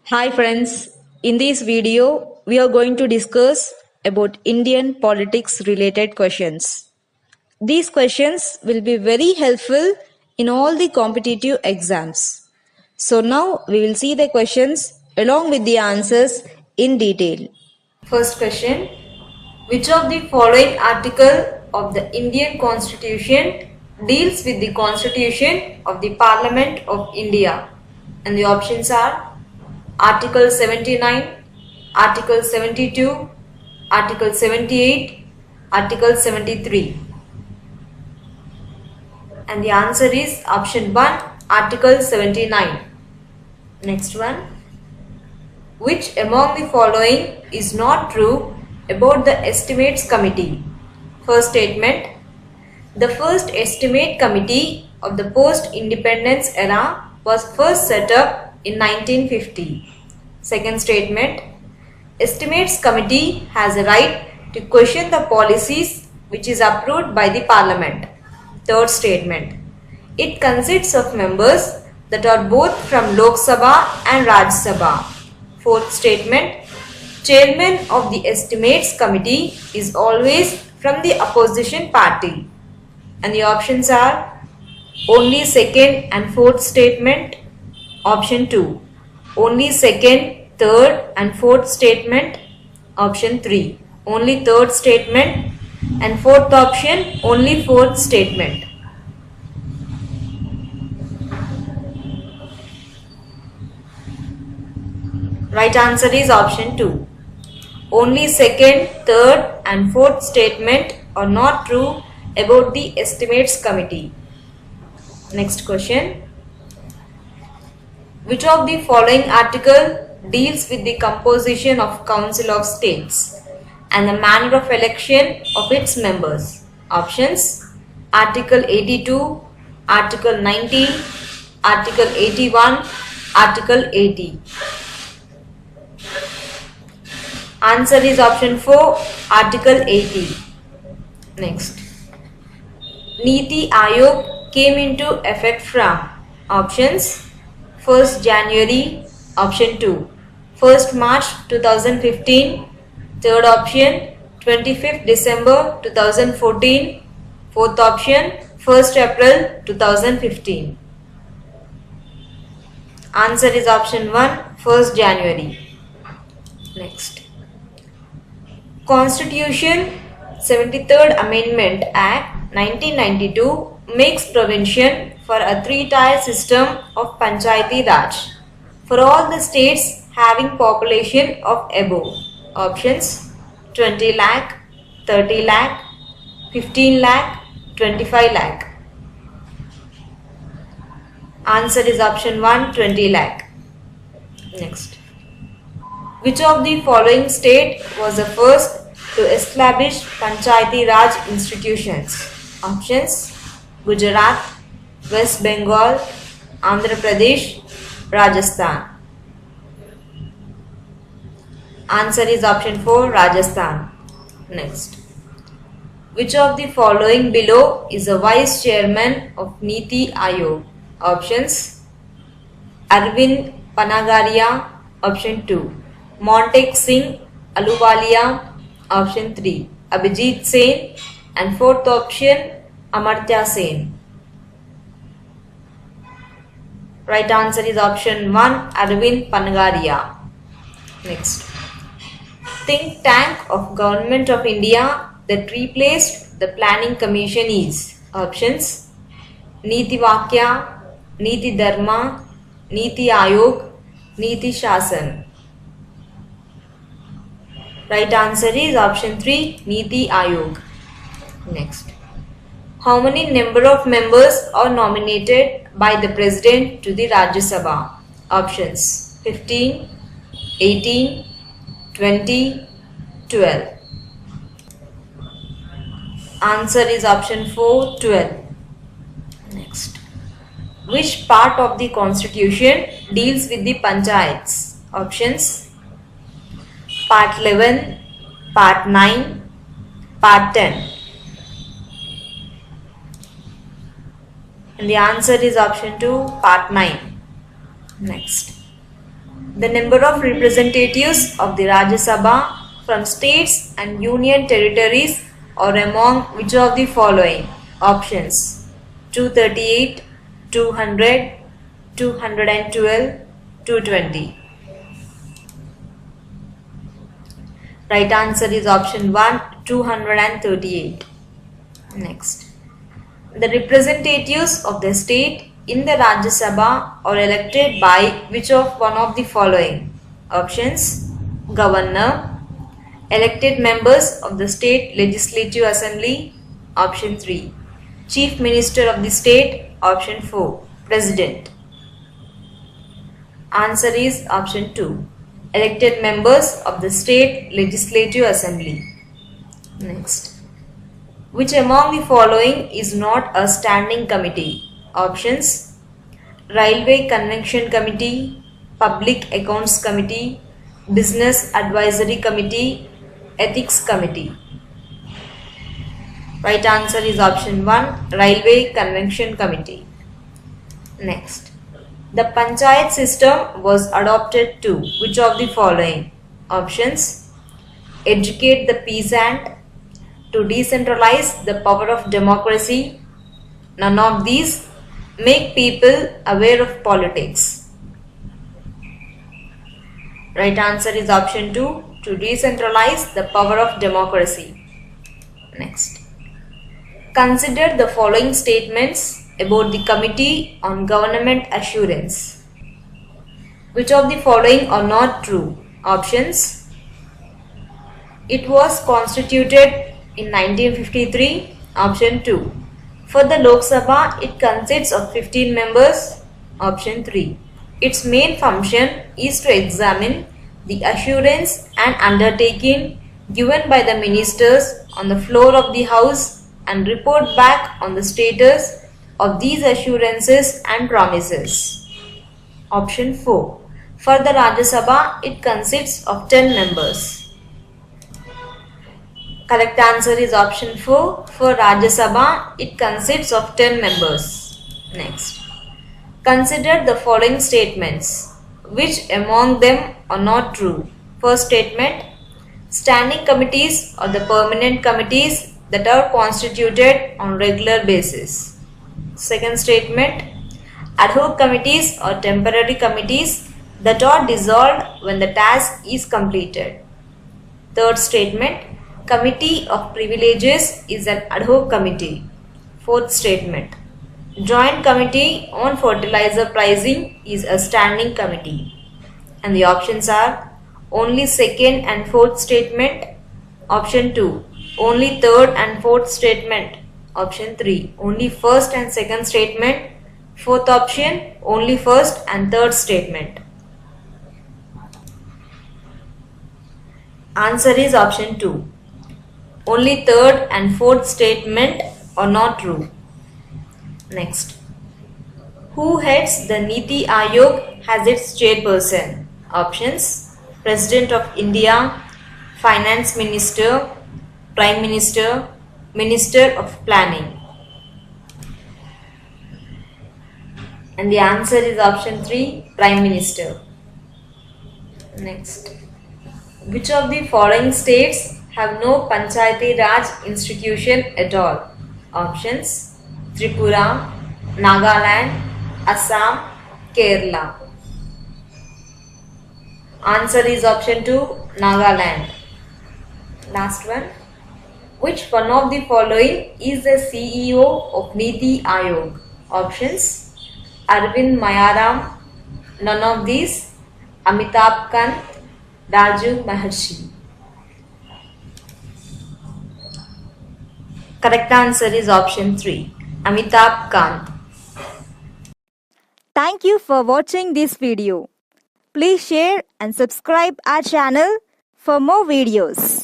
Hi friends, in this video we are going to discuss about Indian politics related questions. These questions will be very helpful in all the competitive exams. So now we will see the questions along with the answers in detail. First question, which of the following article of the Indian Constitution deals with the Constitution of the Parliament of India? And the options are Article 79, Article 72, Article 78, Article 73. And the answer is option 1, Article 79. Next one. Which among the following is not true about the Estimates Committee? First statement. The first Estimate Committee of the post-independence era was first set up in 1950. Second statement. Estimates Committee has a right to question the policies which is approved by the Parliament. Third statement. It consists of members that are both from Lok Sabha and Rajya Sabha. Fourth statement. Chairman of the Estimates Committee is always from the opposition party. And the options are only second and fourth statement. Option 2. Only second, third and fourth statement. Option 3. Only third statement. And fourth option, only fourth statement. Right answer is option 2. Only second, third and fourth statement are not true about the Estimates Committee. Next question. Which of the following article deals with the composition of Council of States and the manner of election of its members? Options: Article 82, Article 90, Article 81, Article 80. Answer is option 4, Article 80. Next. Niti Aayog came into effect from options: 1st January, option 2, 1st March 2015, third option 25th December 2014, fourth option 1st April 2015. Answer is option 1, 1st January. Next. Constitution 73rd Amendment Act 1992 makes provision for a three-tier system of Panchayati Raj for all the states having population of above. Options: 20 lakh, 30 lakh, 15 lakh, 25 lakh. Answer is option 1, 20 lakh. Next. Which of the following state was the first to establish Panchayati Raj institutions? Options: Gujarat, West Bengal, Andhra Pradesh, Rajasthan. Answer is option 4, Rajasthan. Next. Which of the following below is a vice chairman of Niti Aayog? Options: Arvind Panagaria, option 2, Montek Singh Ahluwalia, option 3, Abhijit Sen, and fourth option, Amartya Sen. Right answer is option 1, Arvind Panagaria. Next. Think tank of Government of India that replaced the Planning Commission is options: Niti Vakya, Niti Dharma, Niti Aayog, Niti Shasan. Right answer is option 3, Niti Aayog. Next. How many number of members are nominated by the President to the Rajya Sabha? Options: 15, 18, 20, 12. Answer is option 4, 12. Next. Which part of the Constitution deals with the Panchayats? Options: Part 11, Part 9, Part 10. And the answer is option 2, Part 9. Next. The number of representatives of the Rajya Sabha from states and union territories are among which of the following? Options: 238, 200, 212, 220. Right answer is option 1, 238. Next. The representatives of the state in the Rajya Sabha are elected by which of one of the following? Options: Governor, elected members of the state legislative assembly, option 3. Chief Minister of the state, option 4. President. Answer is option 2. Elected members of the state legislative assembly. Next. Which among the following is not a standing committee? Options: Railway Convention Committee, Public Accounts Committee, Business Advisory Committee, Ethics Committee. Right answer is option 1, Railway Convention Committee. Next. The Panchayat system was adopted to which of the following? Options: Educate the peasant, to decentralize the power of democracy, none of these, make people aware of politics. Right answer is option 2, to decentralize the power of democracy. Next. Consider the following statements about the Committee on Government Assurance. Which of the following are not true? Options: It was constituted in 1953, option 2. For the Lok Sabha, it consists of 15 members, option 3. Its main function is to examine the assurance and undertaking given by the ministers on the floor of the House and report back on the status of these assurances and promises. Option 4. For the Rajya Sabha, it consists of 10 members. Correct answer is option 4. For Rajya Sabha, it consists of 10 members. Next. Consider the following statements. Which among them are not true? First statement: Standing committees are the permanent committees that are constituted on regular basis. Second statement: Ad hoc committees are temporary committees that are dissolved when the task is completed. Third statement: Committee of Privileges is an ad hoc committee. Fourth statement: Joint Committee on Fertilizer Pricing is a standing committee. And the options are only second and fourth statement, option 2. Only third and fourth statement, option 3. Only first and second statement, fourth option. Only first and third statement. Answer is option 2. Only third and fourth statement are not true. Next. Who heads the Niti Aayog as its chairperson? Options: President of India, Finance Minister, Prime Minister, Minister of Planning. And the answer is option 3, Prime Minister. Next. Which of the following states have no Panchayati Raj institution at all? Options: Tripura, Nagaland, Assam, Kerala. Answer is option 2, Nagaland. Last one. Which one of the following is the CEO of Niti Aayog? Options: Arvind Mayaram, none of these, Amitabh Kant, Raju Maharshi. Correct answer is option 3, Amitabh Kant. Thank you for watching this video. Please share and subscribe our channel for more videos.